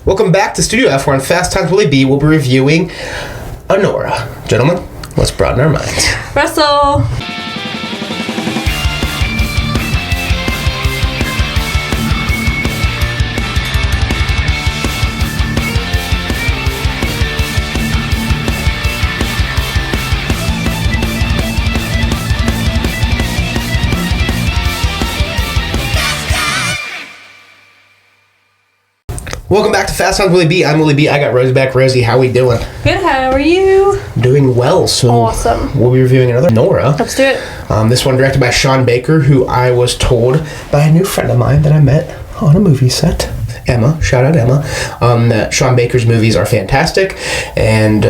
Welcome back to Studio F, where on Fast Times Willy B, we'll be reviewing Anora. Gentlemen, let's broaden our minds. Russell! Welcome back to Fast Times Willy B. I'm Willy B. I got Rosie back. Rosie, how we doing? Good, how are you? Doing well. So awesome. We'll be reviewing another Anora. Let's do it. This one directed by Sean Baker, who I was told by a new friend of mine that I met on a movie set. Emma, shout out Emma, that Sean Baker's movies are fantastic, and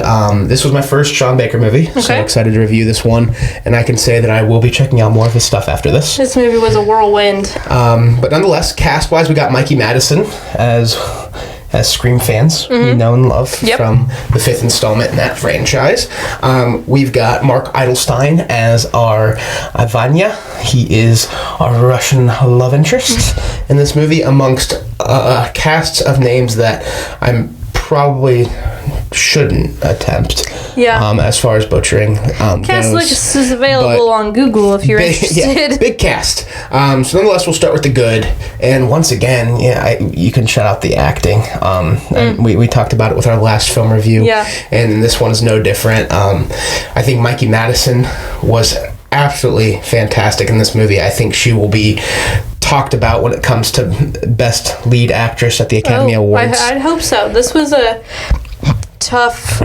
this was my first Sean Baker movie, so I'm excited to review this one, and I can say that I will be checking out more of his stuff after this. This movie was a whirlwind. But nonetheless, cast-wise, we got Mikey Madison as Scream fans we know and love from the fifth installment in that franchise. We've got Mark Eidelstein as our Vanya. He is our Russian love interest in this movie, amongst casts of names that I'm probably shouldn't attempt. As far as butchering Cast list is available on Google if you're interested. Yeah, big cast. So nonetheless, we'll start with the good. And once again, you can shout out the acting. And we talked about it with our last film review. Yeah. And this one's no different. I think Mikey Madison was absolutely fantastic in this movie. I think she will be talked about when it comes to Best Lead Actress at the Academy Awards. I'd hope so. This was a tough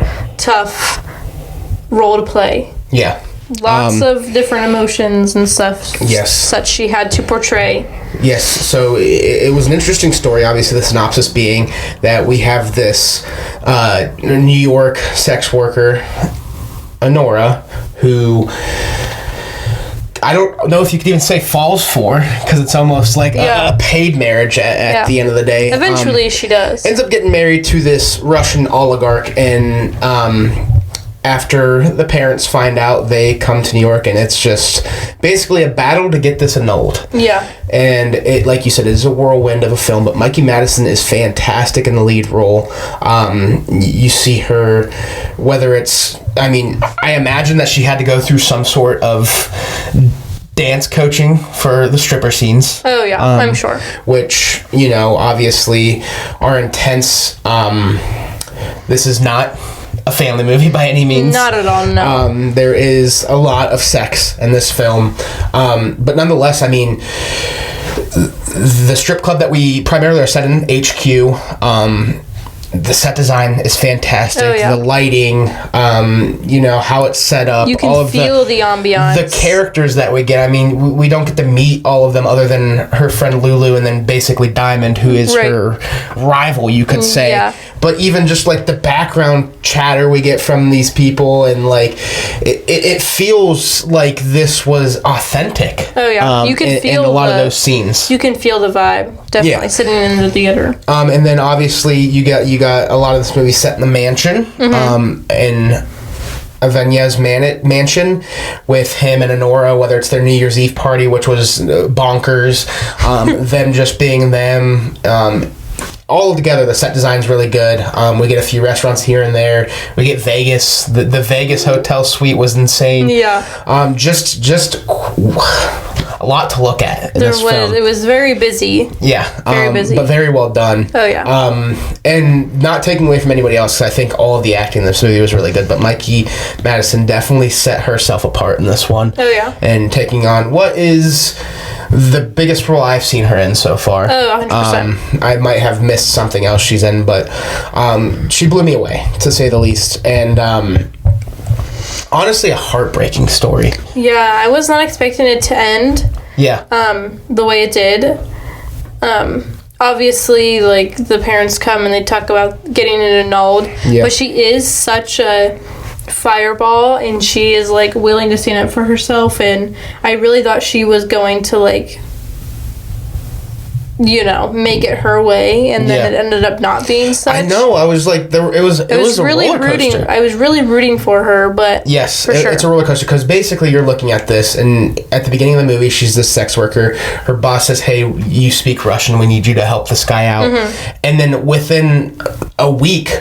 role to play. Yeah. Lots of different emotions and stuff. Yes. Such she had to portray. Yes, so it was an interesting story, obviously the synopsis being that we have this New York sex worker, Anora, who I don't know if you could even say falls for, because it's almost like a paid marriage at the end of the day. Eventually she does. Ends up getting married to this Russian oligarch, and after the parents find out, they come to New York, and it's just basically a battle to get this annulled. Yeah. And it, like you said, is a whirlwind of a film, but Mikey Madison is fantastic in the lead role. You see her, whether it's, I imagine that she had to go through some sort of dance coaching for the stripper scenes. Oh, yeah, I'm sure. Which, obviously are intense. This is not a family movie by any means. Not at all, no. There is a lot of sex in this film. But nonetheless, the strip club that we primarily are set in, HQ, the set design is fantastic. Oh, yeah. The lighting, how it's set up. You can all of feel the ambiance. The characters that we get. We don't get to meet all of them other than her friend Lulu and then basically Diamond, who is her rival, you could say. Yeah. But even just like the background chatter we get from these people, and like it feels like this was authentic. Oh yeah, you can feel in a lot of those scenes. You can feel the vibe, definitely sitting in the theater. And then obviously you got a lot of this movie set in the mansion, in Avenya's mansion, with him and Anora, whether it's their New Year's Eve party, which was bonkers, them just being them. All together, the set design's really good. We get a few restaurants here and there. We get Vegas. The Vegas hotel suite was insane. Yeah. Just a lot to look at in this film. It was very busy. Yeah. Very busy. But very well done. Oh, yeah. And not taking away from anybody else, because I think all of the acting in this movie was really good, but Mikey Madison definitely set herself apart in this one. Oh, yeah. And taking on what is the biggest role I've seen her in so far. Oh, 100%. I might have missed something else she's in, but she blew me away, to say the least. And honestly, a heartbreaking story. Yeah, I was not expecting it to end. Yeah. The way it did. Obviously, like, the parents come and they talk about getting it annulled. Yeah. But she is such a fireball, and she is, like, willing to stand up for herself, and I really thought she was going to, like, make it her way, and then it ended up not being such. I know. I was like, it was really a roller coaster. I was really rooting for her, but yes, for sure. It's a roller coaster because basically you're looking at this, and at the beginning of the movie, she's this sex worker. Her boss says, "Hey, you speak Russian. We need you to help this guy out." And then within a week,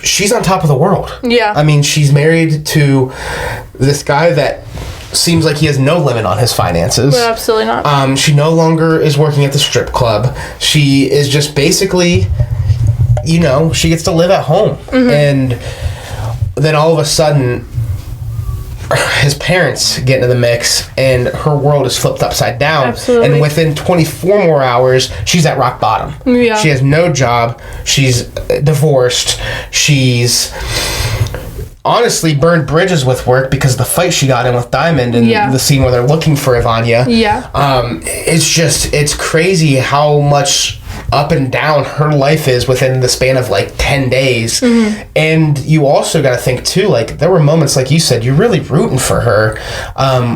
she's on top of the world. Yeah. I mean, she's married to this guy that seems like he has no limit on his finances. Well, absolutely not. She no longer is working at the strip club. She is just basically, she gets to live at home. And then all of a sudden, his parents get into the mix, and her world is flipped upside down. Absolutely. And within 24 more hours, she's at rock bottom. Yeah. She has no job. She's divorced. She's honestly burned bridges with work because of the fight she got in with Diamond and the scene where they're looking for Ivania. Yeah. It's crazy how much up and down her life is within the span of like 10 days. And you also got to think too, like there were moments, like you said, you're really rooting for her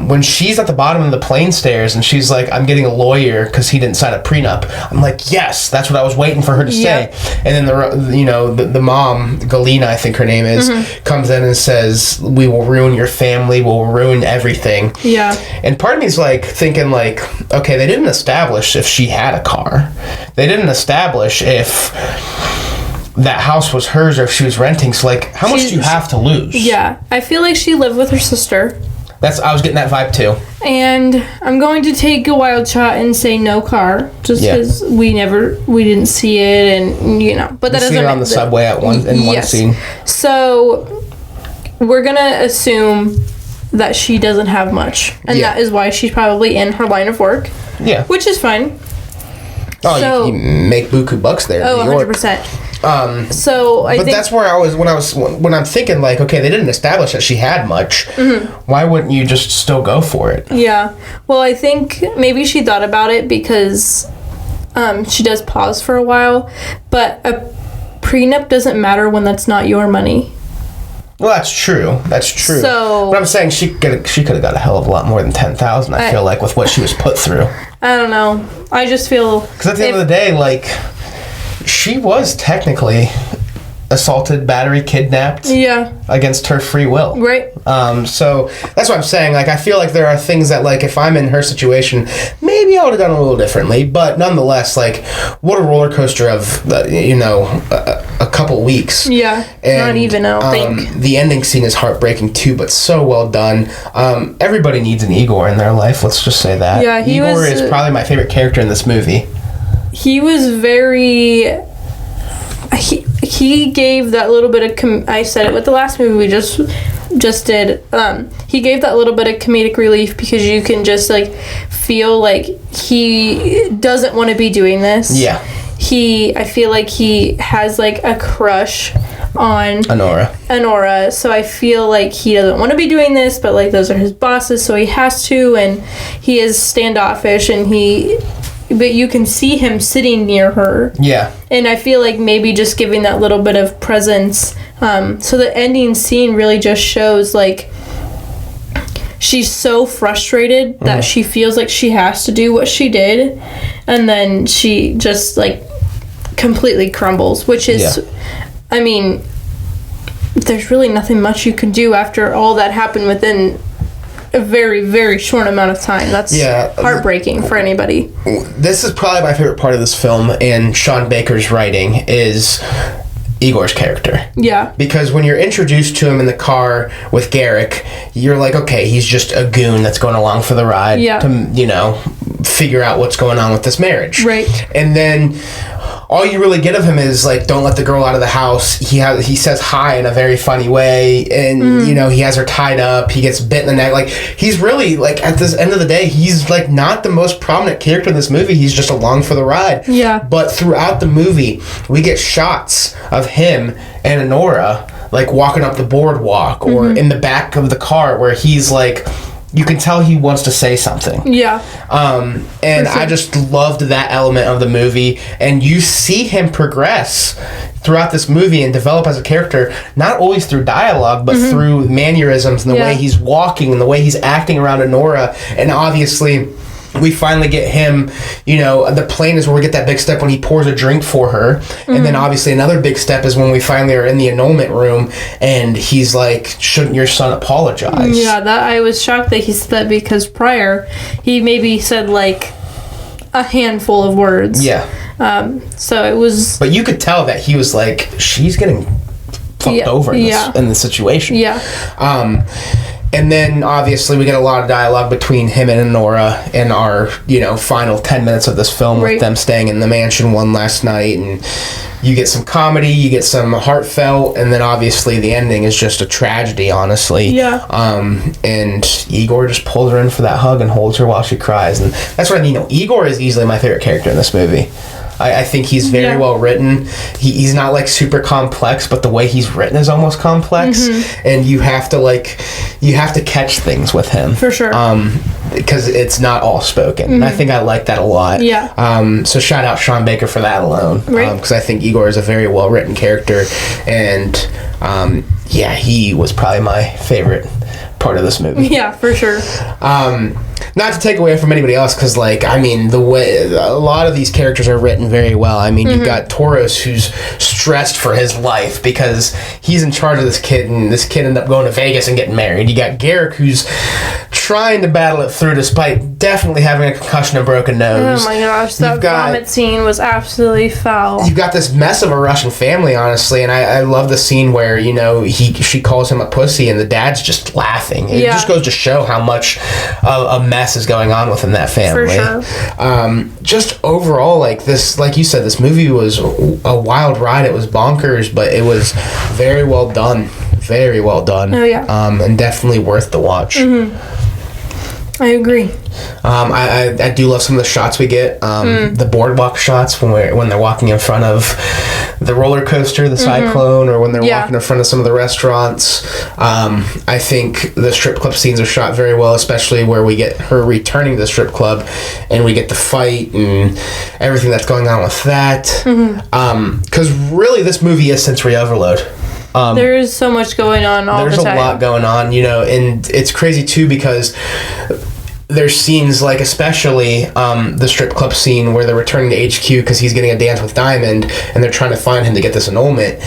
when she's at the bottom of the plane stairs and she's like, I'm getting a lawyer because he didn't sign a prenup. I'm like, yes, that's what I was waiting for her to say. And then the mom, Galina, I think her name is, comes in and says, we will ruin your family, we'll ruin everything. And part of me is like thinking like, okay, they didn't establish if she had a car. They didn't establish if that house was hers or if she was renting. So, like, how much do you have to lose? Yeah. I feel like she lived with her sister. I was getting that vibe, too. And I'm going to take a wild shot and say no car, just because we didn't see it, and, but that doesn't... see her on the subway at one scene. So, we're going to assume that she doesn't have much. And that is why she's probably in her line of work. Yeah. Which is fine. Oh, so, you make buku bucks there. Oh, 100%. So I think that's where I was when I'm thinking like, okay, they didn't establish that she had much. Why wouldn't you just still go for it? Yeah. Well, I think maybe she thought about it because she does pause for a while, but a prenup doesn't matter when that's not your money. Well, that's true. So, but I'm saying she could have got a hell of a lot more than 10,000. I feel like with what she was put through. I don't know. I just feel because at the end of the day, like she was technically assaulted, battery, kidnapped. Yeah. Against her free will. Right. So that's what I'm saying. Like I feel like there are things that like if I'm in her situation, maybe I would have done a little differently. But nonetheless, like what a roller coaster of a couple weeks. Yeah. And, not even. I don't think the ending scene is heartbreaking too, but so well done. Everybody needs an Igor in their life. Let's just say that. Yeah. Igor is probably my favorite character in this movie. He was very. He gave that little bit of I said it with the last movie we just did. He gave that little bit of comedic relief because you can just like feel like he doesn't want to be doing this. Yeah. I feel like he has like a crush on Anora. So I feel like he doesn't want to be doing this, but like those are his bosses, so he has to, and he is standoffish, but you can see him sitting near her. Yeah. And I feel like maybe just giving that little bit of presence. So the ending scene really just shows, like, she's so frustrated that she feels like she has to do what she did. And then she just, like, completely crumbles, which is, I mean, there's really nothing much you can do after all that happened within a very, very short amount of time. That's heartbreaking for anybody. This is probably my favorite part of this film, and Sean Baker's writing is Igor's character. Yeah. Because when you're introduced to him in the car with Garrick, you're like, okay, he's just a goon that's going along for the ride to, figure out what's going on with this marriage. Right. And then all you really get of him is like, don't let the girl out of the house. He says hi in a very funny way, and he has her tied up. He gets bit in the neck. Like he's really like at this end of the day, he's like not the most prominent character in this movie. He's just along for the ride. Yeah. But throughout the movie, we get shots of him and Anora like walking up the boardwalk or in the back of the car where he's like. You can tell he wants to say something. Yeah. And I just loved that element of the movie. And you see him progress throughout this movie and develop as a character, not always through dialogue, but through mannerisms and the way he's walking and the way he's acting around Anora. And obviously, we finally get him, the plane is where we get that big step when he pours a drink for her. And then obviously another big step is when we finally are in the annulment room and he's like, shouldn't your son apologize? Yeah, that I was shocked that he said that, because prior he maybe said like a handful of words. Yeah. So it was... But you could tell that he was like, she's getting fucked over in this situation. Yeah. And then, obviously, we get a lot of dialogue between him and Anora in our, final 10 minutes of this film with them staying in the mansion one last night. And you get some comedy, you get some heartfelt, and then, obviously, the ending is just a tragedy, honestly. Yeah. And Igor just pulls her in for that hug and holds her while she cries. And that's what I mean. Igor is easily my favorite character in this movie. I think he's very well written. He's not like super complex, but the way he's written is almost complex, and you have to catch things with him for sure. Because it's not all spoken. And I think I like that a lot. Yeah. So shout out Sean Baker for that alone, because I think Igor is a very well written character, and he was probably my favorite part of this movie. Yeah, for sure. Not to take away from anybody else, because, the way a lot of these characters are written very well. I mean, you've got Toros, who's stressed for his life because he's in charge of this kid, and this kid ended up going to Vegas and getting married. You got Garrick, who's trying to battle it through despite definitely having a concussion and broken nose. Oh my gosh, that vomit scene was absolutely foul. You've got this mess of a Russian family, honestly, and I love the scene where, she calls him a pussy and the dad's just laughing. It just goes to show how much a mess is going on within that family. For sure. Just overall, this, like you said, this movie was a wild ride. It was bonkers, but it was very well done. Very well done. Oh, yeah. And definitely worth the watch. I agree. I do love some of the shots we get. The boardwalk shots when they're walking in front of the roller coaster, the Cyclone, or when they're walking in front of some of the restaurants. I think the strip club scenes are shot very well, especially where we get her returning to the strip club and we get the fight and everything that's going on with that. Because really this movie is sensory overload. There is so much going on all the time. There's a lot going on, and it's crazy too because there's scenes like especially the strip club scene where they're returning to HQ because he's getting a dance with Diamond and they're trying to find him to get this annulment.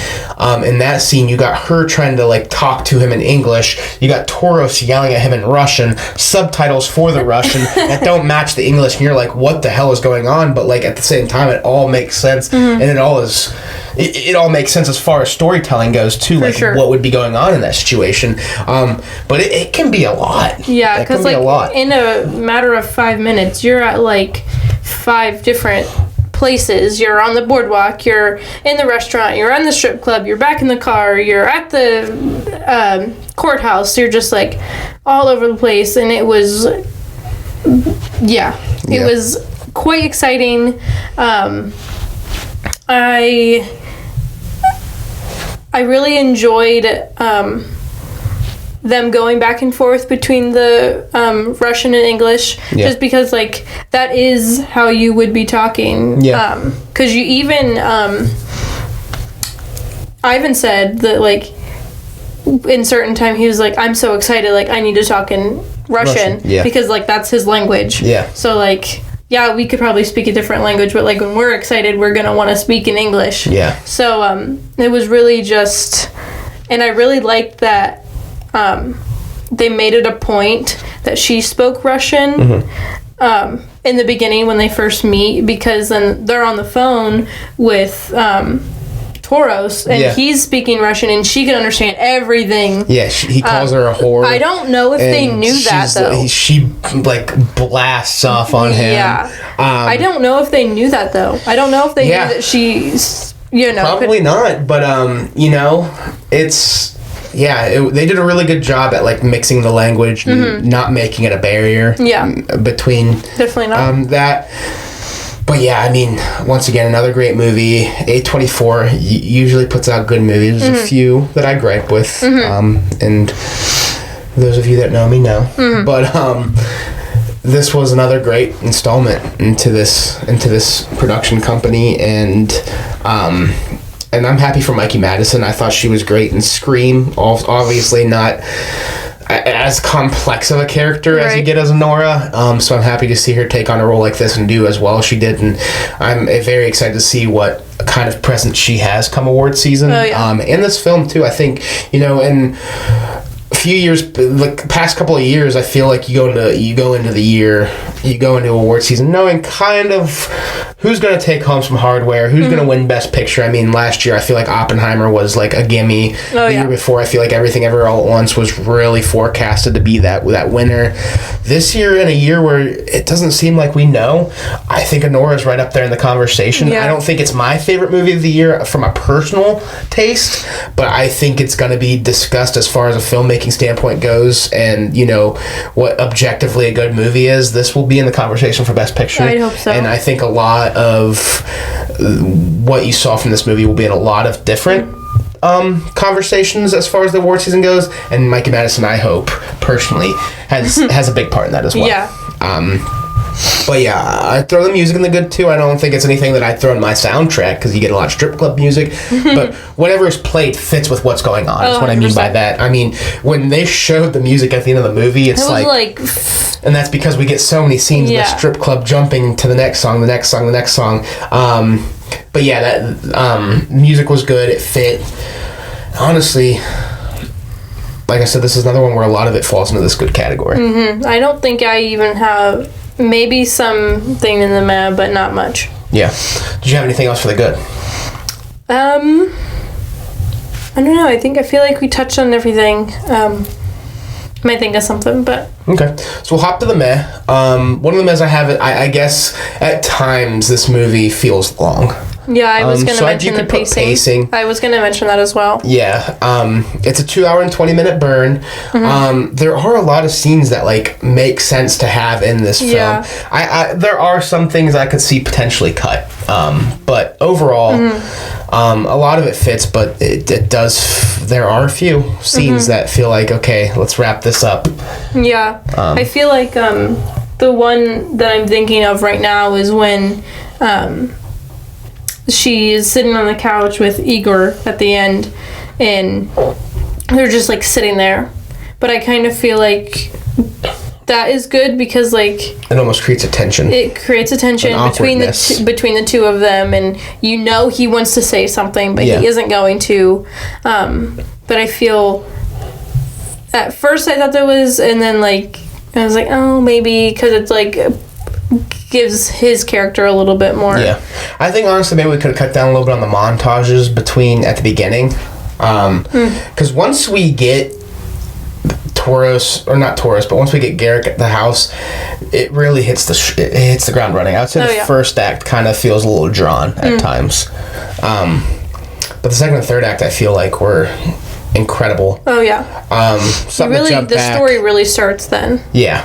In that scene, you got her trying to talk to him in English. You got Toros yelling at him in Russian, subtitles for the Russian that don't match the English, and you're like, what the hell is going on? But at the same time, it all makes sense, and it all makes sense as far as storytelling goes too, what would be going on in that situation. But it can be a lot. Yeah, because in a matter of 5 minutes, you're at 5 different places. You're on the boardwalk, you're in the restaurant, you're in the strip club, you're back in the car, you're at the courthouse. You're just all over the place, and it was it was quite exciting. I really enjoyed them going back and forth between the Russian and English, just because that is how you would be talking. Because you even Ivan said that in certain time he was I'm so excited, I need to talk in Russian. Because that's his language. So we could probably speak a different language, but when we're excited, we're gonna want to speak in English. So it was really just, and I really liked that they made it a point that she spoke Russian in the beginning when they first meet, because then they're on the phone with Toros, and he's speaking Russian, and she can understand everything. He calls her a whore. I don't know if they knew that, though. She, blasts off on him. I don't know if they knew that, though. I don't know if they knew that she's, Probably not, but, it's... they did a really good job at, mixing the language and not making it a barrier between... Definitely not. That... But once again, another great movie. A24 usually puts out good movies. There's a few that I gripe with, and those of you that know me know. But this was another great installment into this production company, and I'm happy for Mikey Madison. I thought she was great in Scream. Obviously not as complex of a character as you Right. get as Anora. So I'm happy to see her take on a role like this and do as well as she did. And I'm very excited to see what kind of presence she has come award season. Oh, yeah. In this film, too, I think, in a few years, like past couple of years, I feel like you go into award season knowing kind of who's going to take home some hardware, who's going to win Best Picture. I mean, last year I feel like Oppenheimer was like a gimme. The year before, I feel like Everything Everywhere All at Once was really forecasted to be that winner. This year, in a year where it doesn't seem like we know, I think Anora's right up there in the conversation. Yeah. I don't think it's my favorite movie of the year from a personal taste, but I think it's going to be discussed as far as a filmmaking standpoint goes, and what objectively a good movie is. This will be in the conversation for Best Picture. I hope so. And I think a lot of what you saw from this movie will be in a lot of different conversations as far as the award season goes, and Mikey Madison, I hope personally, has a big part in that as well. Yeah. But yeah, I throw the music in the good too. I don't think it's anything that I'd throw in my soundtrack because you get a lot of strip club music. But whatever is played fits with what's going on. Is what I mean by that. I mean, when they showed the music at the end of the movie, it's like, and that's because we get so many scenes of the strip club jumping to the next song, the next song, the next song. But yeah, that music was good. It fit. Honestly, like I said, this is another one where a lot of it falls into this good category. I don't think I even have maybe something in the meh, but not much. Yeah. Did you have anything else for the good? I don't know. I feel like we touched on everything. Might think of something, but okay. So we'll hop to the meh. One of the mehs I have, I guess at times this movie feels long. yeah, I was going to mention the pacing. I was going to mention that as well. Yeah, it's a 2 hour and 20 minute burn. There are a lot of scenes that make sense to have in this film. Yeah. I there are some things I could see potentially cut, but overall, a lot of it fits. But it does. There are a few scenes that feel like, okay, let's wrap this up. Yeah, I feel like the one that I'm thinking of right now is when she is sitting on the couch with Igor at the end, and they're just sitting there. But I kind of feel like that is good because it almost creates a tension. It creates a tension between the two of them, and he wants to say something, but he isn't going to. But I feel at first I thought there was, and then I was like, oh, maybe because it's gives his character a little bit more. Yeah, I think honestly maybe we could have cut down a little bit on the montages at the beginning, because once we get but once we get Garrick at the house, it really hits the ground running. I would say the first act kind of feels a little drawn at times, but the second and third act I feel like were incredible. Oh yeah. The story really starts then. Yeah,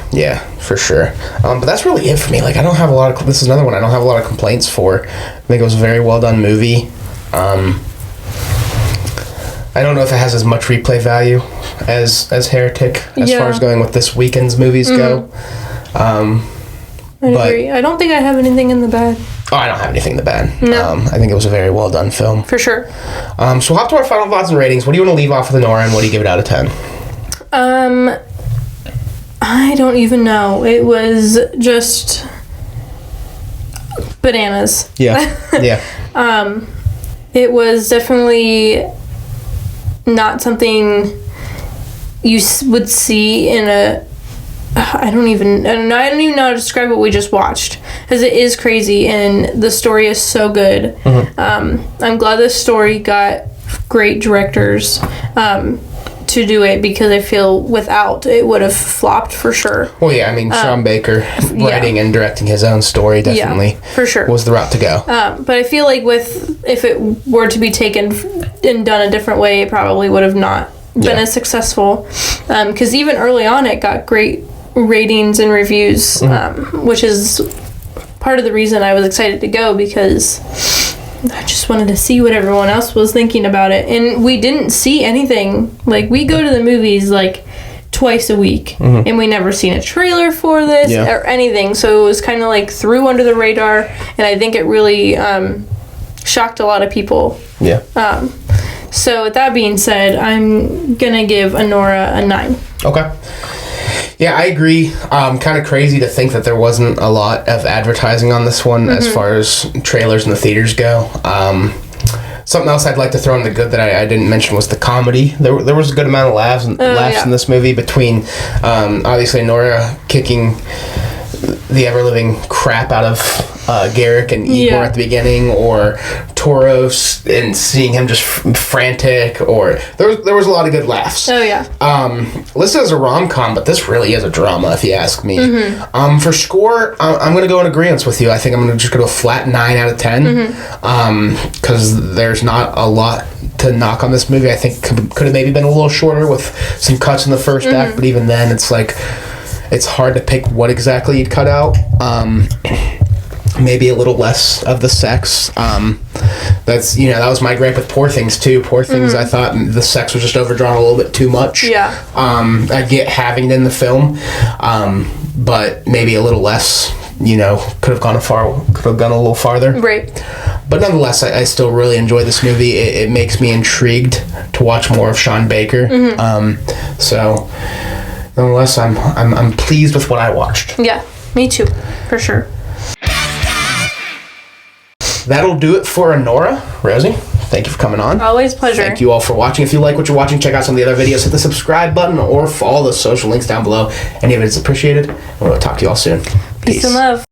for sure. But that's really it for me. I don't have a lot of. This is another one I don't have a lot of complaints for. I think it was a very well done movie. I don't know if it has as much replay value as Heretic as far as going with this weekend's movies go. I agree. I don't think I have anything in the bad. Oh, I don't have anything in the bad. No. I think it was a very well done film. For sure. So we'll hop to our final thoughts and ratings. What do you want to leave off with Anora, and what do you give it out of 10? I don't even know. It was just bananas. Yeah. It was definitely not something you would see in a. I don't even know how to describe what we just watched, because it is crazy and the story is so good. I'm glad this story got great directors to do it, because I feel without it would have flopped for sure. Well, yeah, I mean, Sean Baker writing and directing his own story definitely for sure was the route to go. But I feel like if it were to be taken and done a different way, it probably would have not been as successful, because even early on it got great ratings and reviews, which is part of the reason I was excited to go, because I just wanted to see what everyone else was thinking about it. And we didn't see anything. We go to the movies twice a week, and we never seen a trailer for this or anything, so it was kind of through under the radar, and I think it really shocked a lot of people. So with that being said, I'm gonna give Anora a 9. Okay. Yeah, I agree. Kind of crazy to think that there wasn't a lot of advertising on this one as far as trailers in the theaters go. Something else I'd like to throw in the good that I didn't mention was the comedy. There was a good amount of laughs in this movie between, obviously, Anora kicking the ever-living crap out of Garrick and Igor at the beginning, or Toros and seeing him just frantic, or there was a lot of good laughs. Oh yeah. Listed as a rom-com, but this really is a drama if you ask me. For score, I'm going to go in agreement with you. I think I'm going to just go to a flat 9 out of 10 because there's not a lot to knock on this movie. I think could have maybe been a little shorter with some cuts in the first act, but even then it's like it's hard to pick what exactly you'd cut out. Maybe a little less of the sex. That's that was my gripe with Poor Things too. Poor Things, I thought the sex was just overdrawn a little bit too much. Yeah. I get having it in the film, but maybe a little less. Could have gone a little farther. Right. But nonetheless, I still really enjoy this movie. It makes me intrigued to watch more of Sean Baker. So nonetheless, I'm pleased with what I watched. Yeah, me too, for sure. That'll do it for Anora. Rosie, thank you for coming on. Always a pleasure. Thank you all for watching. If you like what you're watching, check out some of the other videos. Hit the subscribe button or follow the social links down below. Any of it is appreciated. And we'll talk to you all soon. Peace and love.